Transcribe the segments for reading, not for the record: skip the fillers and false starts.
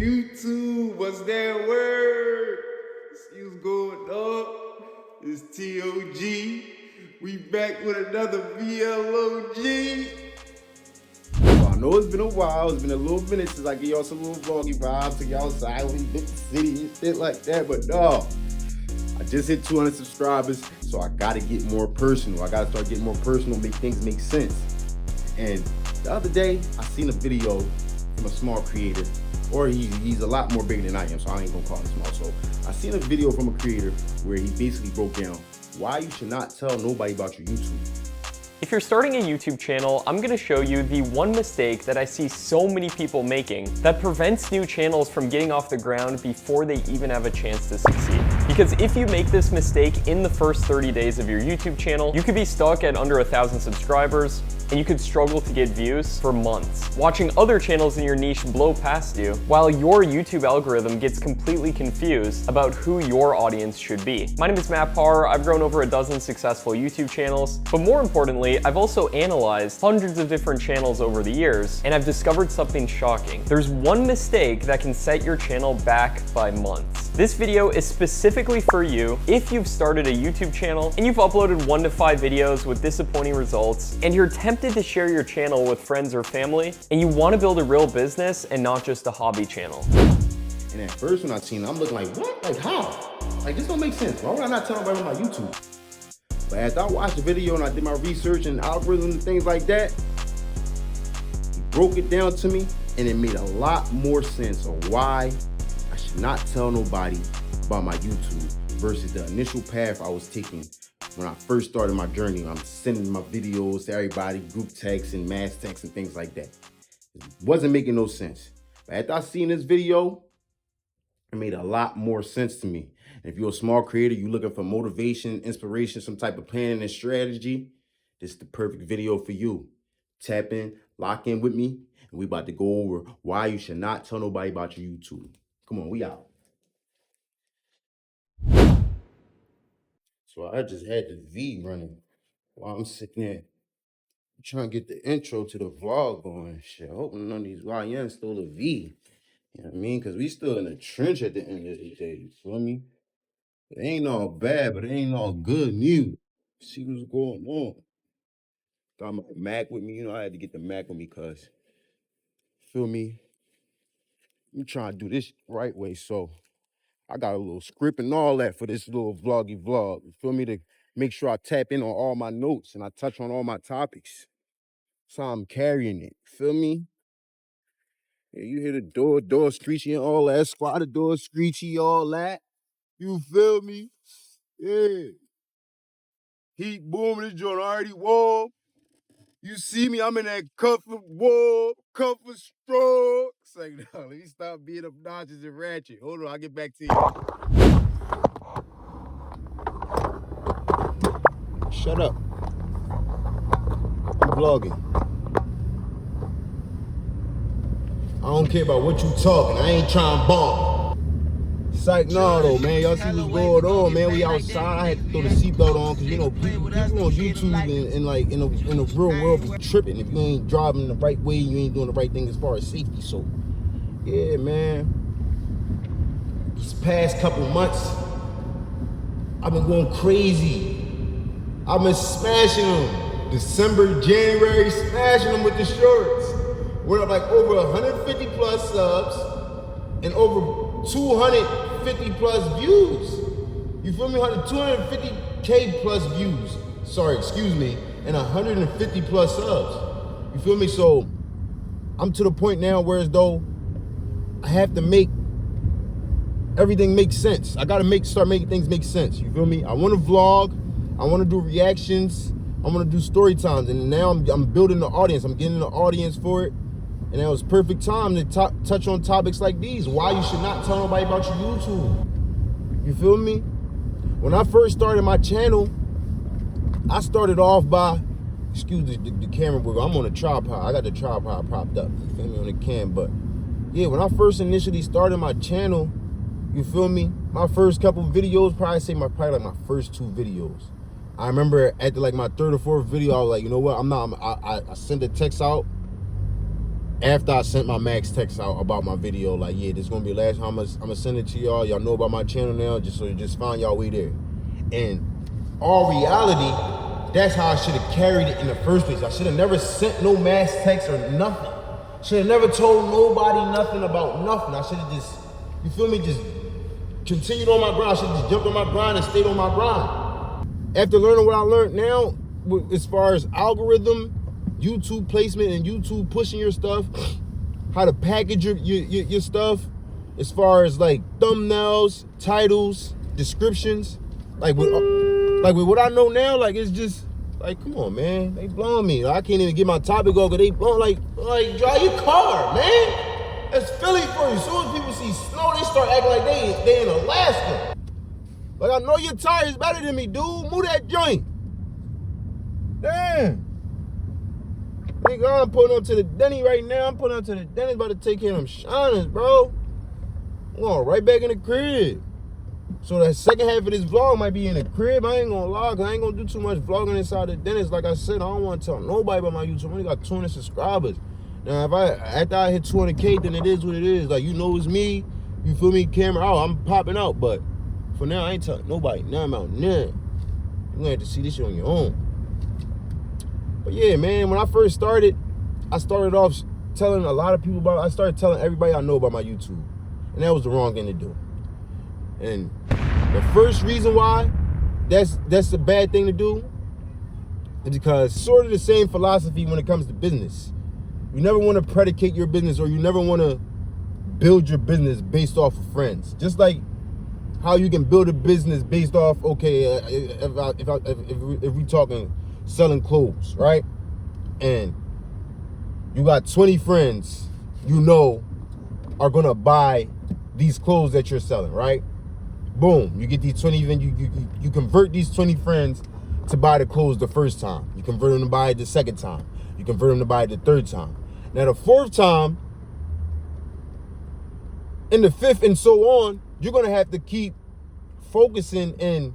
YouTube, what's that word? See what's going on? It's TOG. We back with another VLOG. So I know it's been a while. It's been a little minute since I give y'all some little vloggy vibes, took y'all outside, we hit the city and shit like that. But no, I just hit 200 subscribers, so I gotta get more personal. I gotta start getting more personal, make things make sense. And the other day, I seen a video from a small creator, or he's a lot more bigger than I am, so I ain't gonna call him small. So I seen a video from a creator where he basically broke down why you should not tell nobody about your YouTube. If you're starting a YouTube channel, I'm gonna show you the one mistake that I see so many people making that prevents new channels from getting off the ground before they even have a chance to succeed. Because if you make this mistake in the first 30 days of your YouTube channel, you could be stuck at under 1,000 subscribers, and you could struggle to get views for months, watching other channels in your niche blow past you, while your YouTube algorithm gets completely confused about who your audience should be. My name is Matt Parr. I've grown over a dozen successful YouTube channels, but more importantly, I've also analyzed hundreds of different channels over the years, and I've discovered something shocking. There's one mistake that can set your channel back by months. This video is specifically for you if you've started a YouTube channel and you've uploaded 1 to 5 videos with disappointing results, and you're tempted to share your channel with friends or family, and you want to build a real business and not just a hobby channel. And at first when I seen it, I'm looking like, what? Like how? Like this don't make sense. Why would I not tell nobody on my YouTube? But after I watched the video and I did my research and algorithms and things like that, he broke it down to me and it made a lot more sense of why I should not tell nobody about my YouTube versus the initial path I was taking when I first started my journey. I'm sending my videos to everybody, group text and mass text and things like that. It wasn't making no sense. But after I seen this video, it made a lot more sense to me. And if you're a small creator, you're looking for motivation, inspiration, some type of planning and strategy, this is the perfect video for you. Tap in, lock in with me, and we about to go over why you should not tell nobody about your YouTube. Come on, we out. So I just had the V running while I'm sitting there trying to get the intro to the vlog going. Shit, I hope none of these YNs stole a V. You know what I mean? Because we still in the trench at the end of the day. You feel me? It ain't all bad, but it ain't all good news. See what's going on. Got my Mac with me. You know, I had to get the Mac with me because, feel me? I'm trying to do this right way. So I got a little script and all that for this little vloggy vlog. You feel me? To make sure I tap in on all my notes and I touch on all my topics. So I'm carrying it. Feel me? Yeah, you hear the door screechy and all that. Squad the door screechy, all that. You feel me? Yeah. Heat booming, this joint already warm. You see me, I'm in that comfort warm, comfort strong. It's like, no, let me stop being obnoxious and ratchet. Hold on, I'll get back to you. Shut up. I'm vlogging. I don't care about what you talking. I ain't trying to bomb. Psych, no though, man. Y'all see what's going on, man. We outside. I had to throw the seatbelt on because, you know, people on YouTube and like in the real world be tripping if you ain't driving the right way. You ain't doing the right thing as far as safety. So, yeah, man. These past couple months, I've been going crazy. I've been smashing them. December, January, smashing them with the shorts. We're up like over 150 plus subs and over 250 plus views. You feel me? 250K plus views. Sorry, excuse me. And 150 plus subs. You feel me? So I'm to the point now where as though I have to make everything make sense. I gotta start making things make sense. You feel me? I want to vlog. I want to do reactions. I want to do story times. And now I'm building the audience. I'm getting the audience for it. And that was perfect time to touch on topics like these. Why you should not tell nobody about your YouTube. You feel me? When I first started my channel, I started off by, excuse the camera wiggle. I'm on a tripod. I got the tripod propped up. You feel me? On the cam. But yeah, when I first initially started my channel, you feel me? My first couple videos, probably like my first 2 videos. I remember after like my 3rd or 4th video, I was like, you know what? I sent a text out after I sent my max text out about my video, like, yeah, this is gonna be the last time I'm gonna send it to y'all. Y'all know about my channel now, just so you just find y'all way there. And all reality, that's how I should have carried it in the first place. I should have never sent no mass text or nothing. Should have never told nobody nothing about nothing. I should have just, you feel me, just continued on my grind. I should have just jumped on my grind and stayed on my grind. After learning what I learned now, as far as algorithm, YouTube placement, and YouTube pushing your stuff, how to package your stuff, as far as like thumbnails, titles, descriptions, like with what I know now, like it's just like, come on, man, they blowing me. I can't even get my topic off because they blowing like drive your car, man. That's Philly for you. As soon as people see snow, they start acting like they in Alaska. Like, I know your tires better than me, dude. Move that joint. Damn. Nigga, I'm pulling up to the Denny right now. I'm pulling up to the Denny, about to take care of them shiners, bro. I'm going right back in the crib. So that second half of this vlog might be in the crib. I ain't gonna lie, cause I ain't gonna do too much vlogging inside the dentist. Like I said, I don't want to tell nobody about my YouTube. I only got 200 subscribers. Now, after I hit 200K, then it is what it is. Like, you know it's me. You feel me? Camera out. I'm popping out. But for now, I ain't telling nobody. Now I'm out now. You're gonna have to see this shit on your own. But yeah, man, when I first started, I started off telling a lot of people about it. I started telling everybody I know about my YouTube. And that was the wrong thing to do. And the first reason why that's a bad thing to do is because sort of the same philosophy when it comes to business. You never want to predicate your business, or you never want to build your business based off of friends. Just like how you can build a business based off, okay, if we talking selling clothes, right? And you got 20 friends you know are gonna buy these clothes that you're selling, right? Boom, you get these 20, then you convert these 20 friends to buy the clothes the first time. You convert them to buy it the second time. You convert them to buy it the third time. Now the fourth time, and the fifth, and so on, you're gonna have to keep focusing and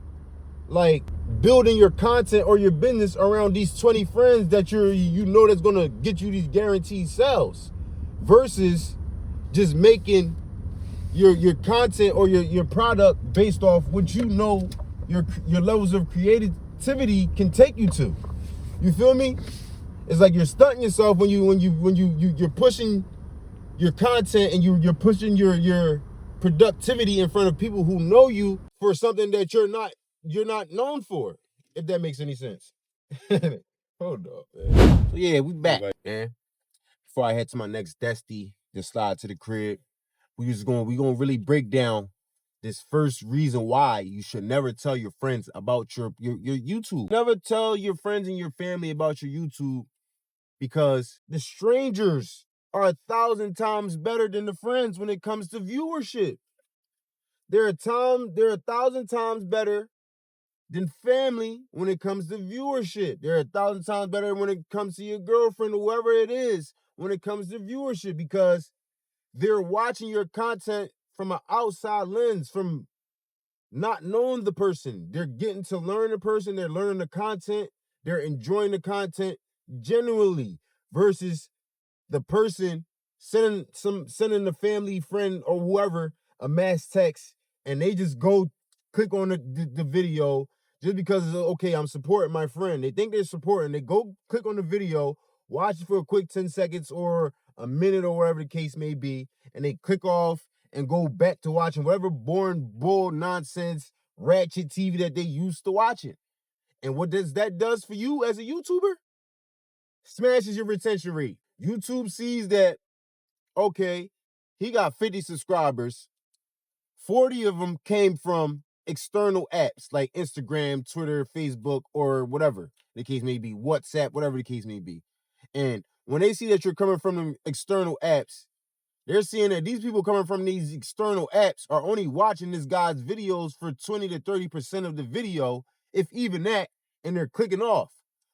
like building your content or your business around these 20 friends that you know that's gonna get you these guaranteed sales, versus just making your content or your product based off what you know your levels of creativity can take you to. You feel me? It's like you're stunting yourself when you're pushing your content and you're pushing your productivity in front of people who know you for something that you're not known for, if that makes any sense. Hold up, man. So yeah, we back, man. Before I head to my next Desty, just slide to the crib. We gonna really break down this first reason why you should never tell your friends about your YouTube. Never tell your friends and your family about your YouTube, because the strangers are 1,000 times better than the friends when it comes to viewership. They're 1,000 times better than family when it comes to viewership. They're 1,000 times better when it comes to your girlfriend or whoever it is when it comes to viewership, because they're watching your content from an outside lens, from not knowing the person. They're getting to learn the person. They're learning the content. They're enjoying the content genuinely, versus the person sending the family, friend, or whoever a mass text, and they just go click on the video just because it's okay, I'm supporting my friend. They think they're supporting. They go click on the video, watch it for a quick 10 seconds or a minute or whatever the case may be, and they click off and go back to watching whatever boring, bull, nonsense, ratchet TV that they used to watching. And what that does for you as a YouTuber? Smashes your retention rate. YouTube sees that, okay, he got 50 subscribers. 40 of them came from external apps like Instagram, Twitter, Facebook, or whatever the case may be, WhatsApp, whatever the case may be. And when they see that you're coming from them external apps, they're seeing that these people coming from these external apps are only watching this guy's videos for 20 to 30% of the video, if even that, and they're clicking off,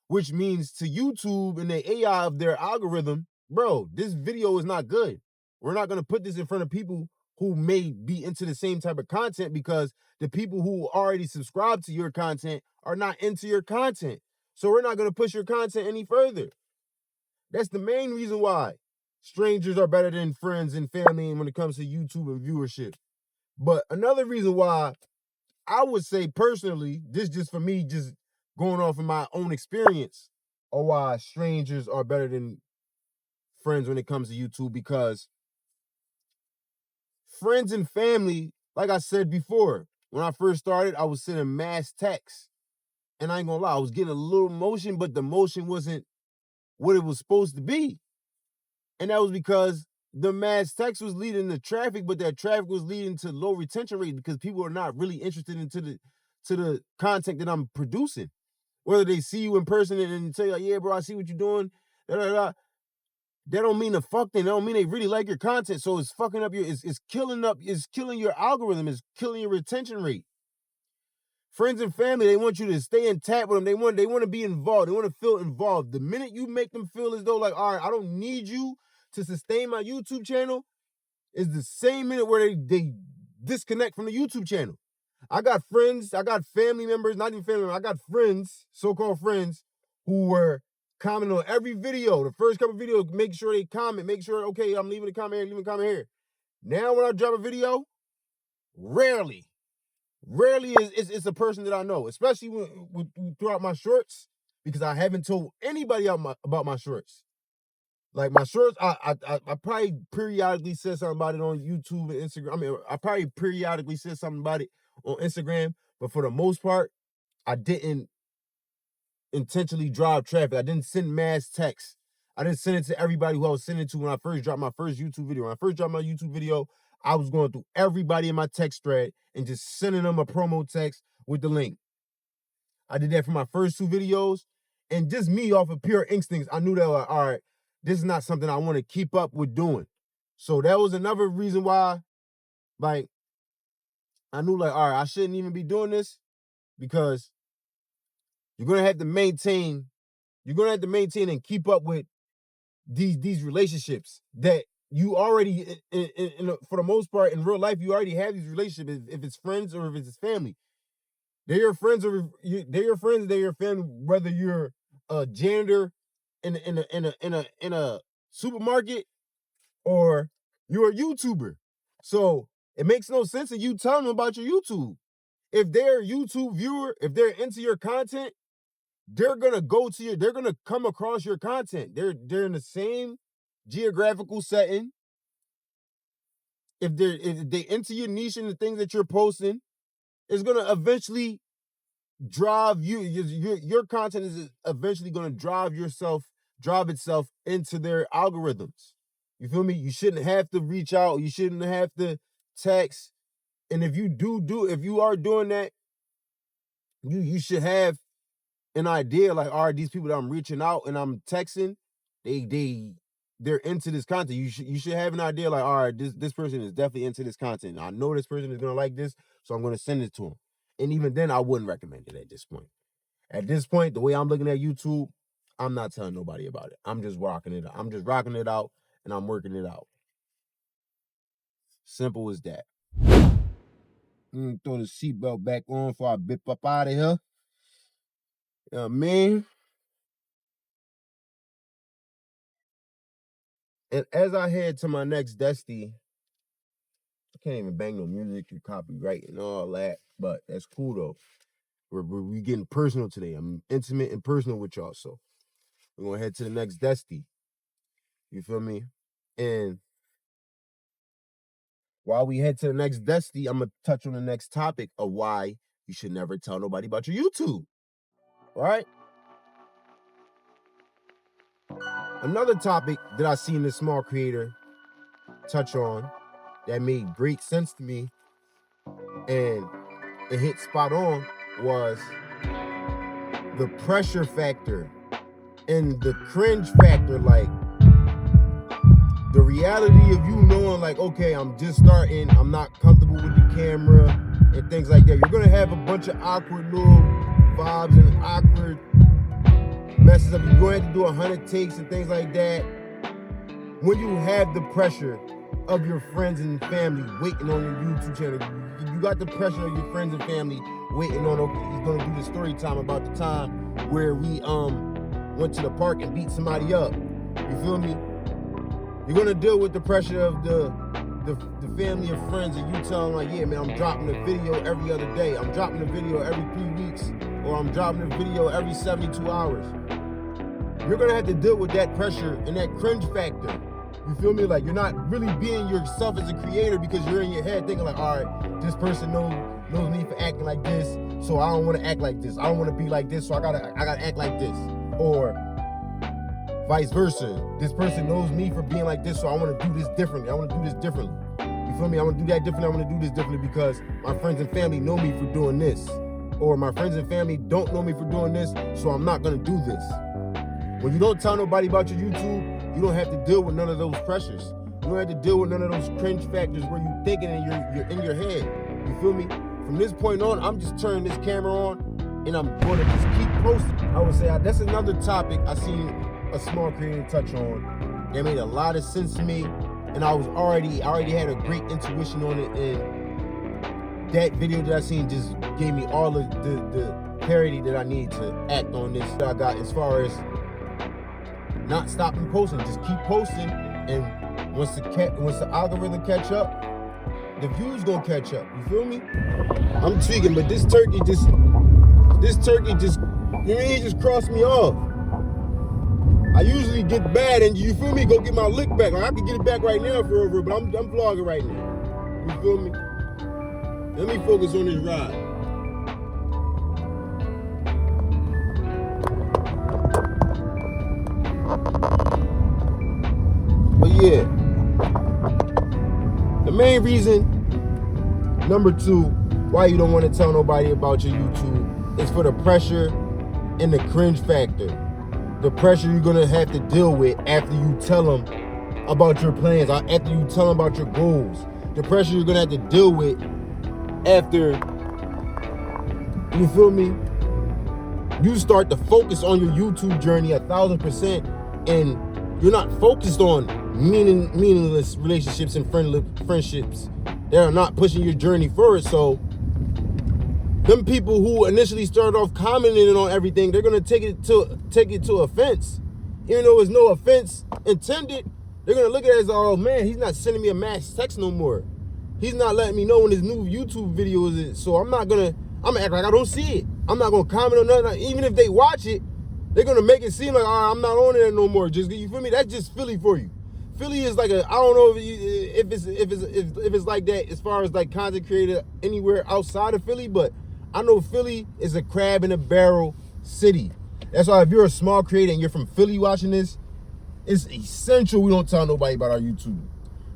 which means to YouTube and the AI of their algorithm, bro, this video is not good. We're not going to put this in front of people who may be into the same type of content, because the people who already subscribe to your content are not into your content. So we're not going to push your content any further. That's the main reason why. strangers are better than friends and family when it comes to YouTube and viewership. But another reason why I would say personally, this just for me, just going off of my own experience, or why strangers are better than friends when it comes to YouTube, because friends and family, like I said before, when I first started, I was sending mass texts. And I ain't gonna lie, I was getting a little motion, but the motion wasn't what it was supposed to be. And that was because the mass text was leading to traffic, but that traffic was leading to low retention rate because people are not really interested into the content that I'm producing. Whether they see you in person and tell you, like, yeah, bro, I see what you're doing, da, da, da. That don't mean the fuck thing. That don't mean they really like your content. So it's fucking up it's killing your algorithm, it's killing your retention rate. Friends and family, they want you to stay intact with them. They want to be involved. They want to feel involved. The minute you make them feel as though, like, all right, I don't need you to sustain my YouTube channel, is the same minute where they disconnect from the YouTube channel. I got friends, I got family members, not even family members, I got friends, so-called friends, who were commenting on every video. The first couple videos, make sure they comment, make sure, okay, I'm leaving a comment here, leaving a comment here. Now when I drop a video, rarely is a person that I know, especially throughout my shorts, because I haven't told anybody about my shorts. Like my shorts, I probably periodically said something about it on YouTube and Instagram. I mean, I probably periodically said something about it on Instagram, but for the most part, I didn't intentionally drive traffic. I didn't send mass texts. I didn't send it to everybody who I was sending to when I first dropped my first YouTube video. When I first dropped my YouTube video, I was going through everybody in my text thread and just sending them a promo text with the link. I did that for my first 2 videos, and just me off of pure instincts, I knew that, like, all right, this is not something I want to keep up with doing. So that was another reason why, like, I knew, like, all right, I shouldn't even be doing this, because you're gonna have to maintain and keep up with these relationships that you already, for the most part, in real life, you already have these relationships. If it's friends or if it's family, they're your friends, or they're your friends, they're your family. Whether you're a janitor in a supermarket or you're a YouTuber, so it makes no sense that you tell them about your YouTube. If they're a YouTube viewer, if they're into your content, they're gonna come across your content. They're in the same geographical setting. If they into your niche and the things that you're posting, it's gonna eventually drive you. Your content is eventually gonna drive itself into their algorithms. You feel me? You shouldn't have to reach out. You shouldn't have to text. And if you are doing that, you should have an idea, like, all right, these people that I'm reaching out and I'm texting, they're into this content. You should have an idea, like, all right, this person is definitely into this content. I know this person is gonna like this, so I'm gonna send it to them. And even then, I wouldn't recommend it at this point. At this point, the way I'm looking at YouTube, I'm not telling nobody about it. I'm just rocking it out. I'm just rocking it out and I'm working it out. Simple as that. Throw the seatbelt back on before I bip up out of here. You know what I mean? And as I head to my next Dusty, I can't even bang no music and copyright and all that, but that's cool though. We're getting personal today. I'm intimate and personal with y'all, so we're gonna head to the next Dusty. You feel me? And while we head to the next Dusty, I'm gonna touch on the next topic of why you should never tell nobody about your YouTube. All right? Another topic that I seen this small creator touch on that made great sense to me and it hit spot on was the pressure factor and the cringe factor. Like, the reality of you knowing, like, okay, I'm just starting, I'm not comfortable with the camera and things like that. You're gonna have a bunch of awkward little vibes and awkward messes up. You're going to have to do 100 takes and things like that. When you have the pressure of your friends and family waiting on your YouTube channel, you got the pressure of your friends and family waiting on, okay, he's gonna do the story time about the time where we went to the park and beat somebody up. You feel me? You're gonna deal with the pressure of the family and friends, and you tell them like, yeah, man, I'm dropping a video every other day. I'm dropping a video every 3 weeks, or I'm dropping a video every 72 hours. You're gonna have to deal with that pressure and that cringe factor. You feel me? Like, you're not really being yourself as a creator because you're in your head thinking like, all right, this person knows me for acting like this, so I don't want to act like this. I don't want to be like this, so I gotta act like this. Or vice versa. This person knows me for being like this, so I want to do this differently. I want to do this differently. You feel me? I want to do that differently. I want to do this differently because my friends and family know me for doing this. Or my friends and family don't know me for doing this, so I'm not gonna do this. When you don't tell nobody about your YouTube, you don't have to deal with none of those pressures. You don't have to deal with none of those cringe factors where you're thinking and you're in your head. You feel me? From this point on, I'm just turning this camera on and I'm gonna just keep posting. I would say that's another topic I seen a small creator touch on. That made a lot of sense to me, and I already had a great intuition on it, and that video that I seen just gave me all of the clarity that I need to act on this that I got as far as not stopping posting, just keep posting, and once the algorithm catch up, the views gonna catch up. You feel me? I'm tweaking, but this turkey just, he just crossed me off. I usually get bad and, you feel me, go get my lick back. Like, I could get it back right now for over, but I'm vlogging right now. You feel me? Let me focus on this ride. But yeah, the main reason, number 2, why you don't want to tell nobody about your YouTube is for the pressure and the cringe factor. The pressure you're gonna have to deal with after you tell them about your plans, or after you tell them about your goals. The pressure you're gonna have to deal with after, you feel me, you start to focus on your YouTube journey 1,000%, and you're not focused on meaningless relationships and friendships that are not pushing your journey forward. So them people who initially started off commenting on everything, they're gonna take it to offense. Even though it's no offense intended, they're gonna look at it as, oh man, he's not sending me a mass text no more. He's not letting me know when his new YouTube video is. So I'm gonna act like I don't see it. I'm not gonna comment on nothing. Even if they watch it, they're gonna make it seem like, all right, I'm not on there no more. Just, you feel me? That's just Philly for you. Philly is like I don't know if it's like that as far as like content creator anywhere outside of Philly, but I know Philly is a crab in a barrel city. That's why if you're a small creator and you're from Philly watching this, it's essential we don't tell nobody about our YouTube.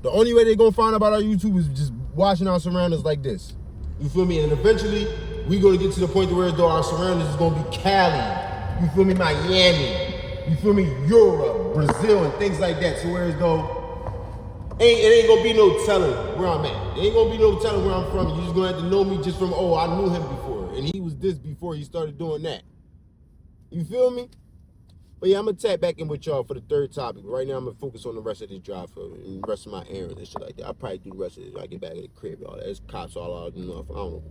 The only way they're gonna find out about our YouTube is just watching our surroundings like this. You feel me? And eventually, we're gonna get to the point where our surroundings is gonna be Cali. You feel me? Miami. You feel me? Europe, Brazil, and things like that. So whereas though, it ain't gonna be no telling where I'm at. It ain't gonna be no telling where I'm from. You're just gonna have to know me just from, oh, I knew him before, and he was this before he started doing that. You feel me? But yeah, I'm gonna tap back in with y'all for the 3rd topic. Right now, I'm gonna focus on the rest of this drive and the rest of my errands and shit like that. I'll probably do the rest of it when I get back in the crib, y'all. There's cops all out, you know, I don't know.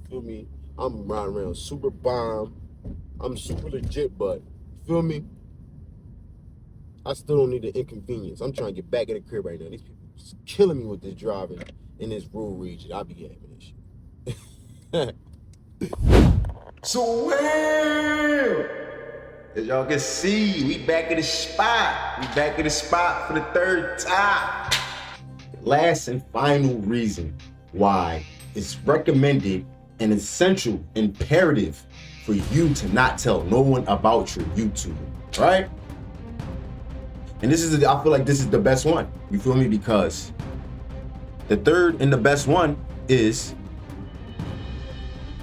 Feel me? I'm riding around super bomb. I'm super legit, but feel me? I still don't need the inconvenience. I'm trying to get back in the crib right now. These people are killing me with this driving in this rural region. I'll be having this shit. So as y'all can see, we back in the spot. We back in the spot for the 3rd time. Last and final reason why it's recommended and essential, imperative for you to not tell no one about your YouTube, right? And I feel like this is the best one. You feel me? Because the 3rd and the best one is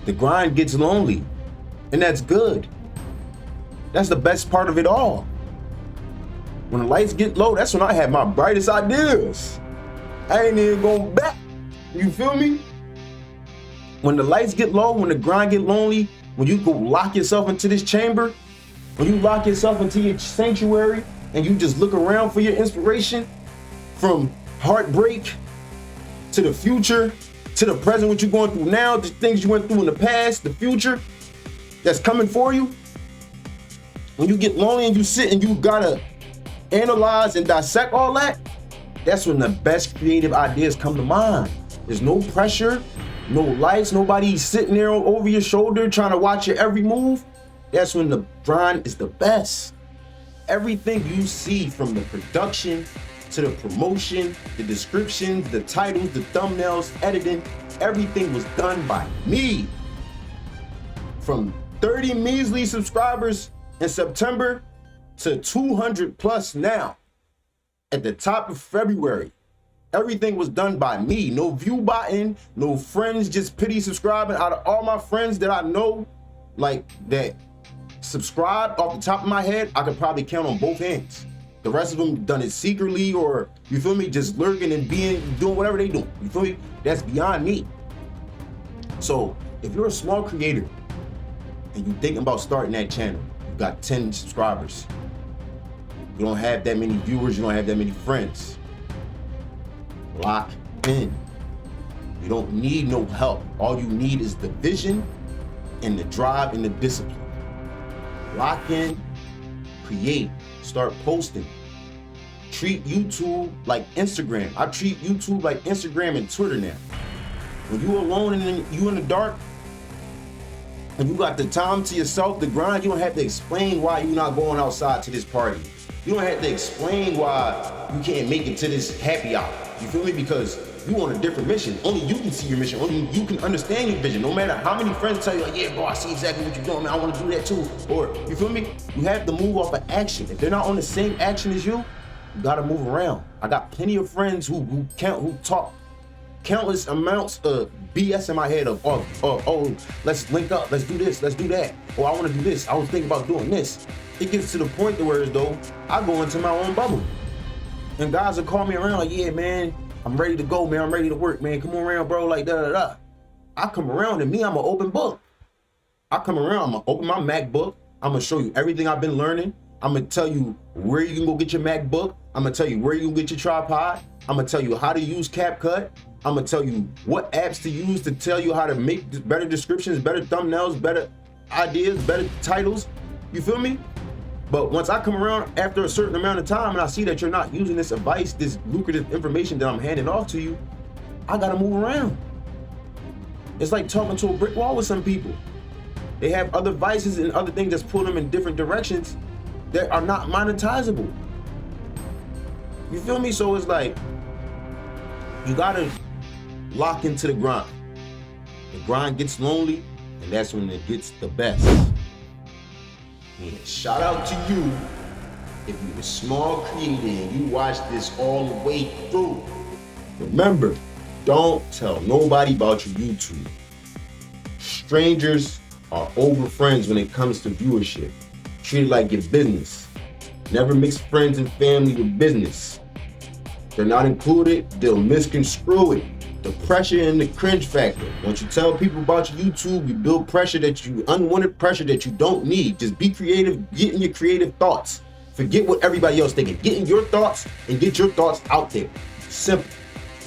the grind gets lonely, and that's good. That's the best part of it all. When the lights get low, that's when I have my brightest ideas. I ain't even going back. You feel me? When the lights get low, when the grind get lonely, when you go lock yourself into this chamber, when you lock yourself into your sanctuary and you just look around for your inspiration, from heartbreak to the future, to the present, what you're going through now, the things you went through in the past, the future that's coming for you. When you get lonely and you sit and you gotta analyze and dissect all that, That's when the best creative ideas come to mind. There's no pressure, no lights, nobody sitting there over your shoulder trying to watch your every move. That's when the grind is the best. Everything you see, from the production to the promotion, the descriptions, the titles, the thumbnails, editing, everything was done by me. From 30 measly subscribers in September to 200 plus now at the top of February. Everything was done by me. No view button, no friends just pity subscribing. Out of all my friends that I know, like that subscribe off the top of my head, I could probably count on both hands. The rest of them done it secretly, or, you feel me, just lurking and doing whatever they do. You feel me? That's beyond me. So if you're a small creator and you're thinking about starting that channel, you got 10 subscribers, you don't have that many viewers, you don't have that many friends, lock in. You don't need no help. All you need is the vision and the drive and the discipline. Lock in, create, start posting. Treat YouTube like Instagram. I treat YouTube like Instagram and Twitter now. When you alone and you in the dark, and you got the time to yourself to grind, you don't have to explain why you're not going outside to this party. You don't have to explain why you can't make it to this happy hour. You feel me? Because you on a different mission. Only you can see your mission. Only you can understand your vision. No matter how many friends tell you, like, yeah, bro, I see exactly what you're doing, man. I want to do that too. Or, you feel me? You have to move off of action. If they're not on the same action as you gotta move around. I got plenty of friends who talk countless amounts of BS in my head of, oh, let's link up, let's do this, let's do that. Oh, I want to do this. I was thinking about doing this. It gets to the point to where, as though I go into my own bubble. And guys will call me around like, yeah, man, I'm ready to go, man. I'm ready to work, man. Come on around, bro, like da-da-da. I come around, and me, I'm an open book. I come around, I'm gonna open my MacBook. I'm gonna show you everything I've been learning. I'm gonna tell you where you can go get your MacBook. I'm gonna tell you where you can get your tripod. I'm gonna tell you how to use CapCut. I'm gonna tell you what apps to use to tell you how to make better descriptions, better thumbnails, better ideas, better titles. You feel me? But once I come around after a certain amount of time and I see that you're not using this advice, this lucrative information that I'm handing off to you, I gotta move around. It's like talking to a brick wall with some people. They have other vices and other things that's pull them in different directions that are not monetizable. You feel me? So it's like, you gotta lock into the grind. The grind gets lonely, and that's when it gets the best. And shout out to you if you're a small creator and you watch this all the way through. Remember, don't tell nobody about your YouTube. Strangers are over friends when it comes to viewership. Treat it like your business. Never mix friends and family with business. If they're not included, they'll misconstrue it. The pressure and the cringe factor. Once you tell people about your YouTube, you build unwanted pressure that you don't need. Just be creative, get in your creative thoughts. Forget what everybody else thinking. Get in your thoughts and get your thoughts out there. Simple.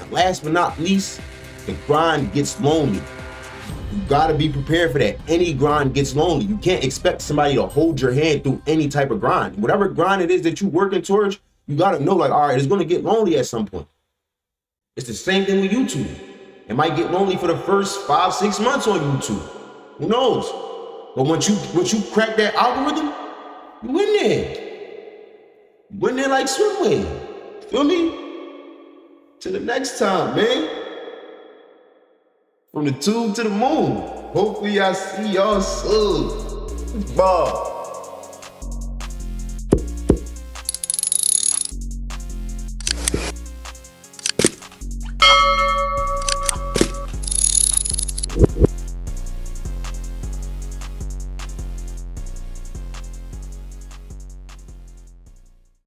And last but not least, the grind gets lonely. You gotta be prepared for that. Any grind gets lonely. You can't expect somebody to hold your hand through any type of grind. Whatever grind it is that you're working towards, you gotta know, like, all right, it's gonna get lonely at some point. It's the same thing with YouTube. It might get lonely for the first 5-6 months on YouTube. Who knows? But once you crack that algorithm, you in there. You in there like swimwear. Feel me? Till the next time, man. From the tube to the moon. Hopefully I see y'all soon. Bye.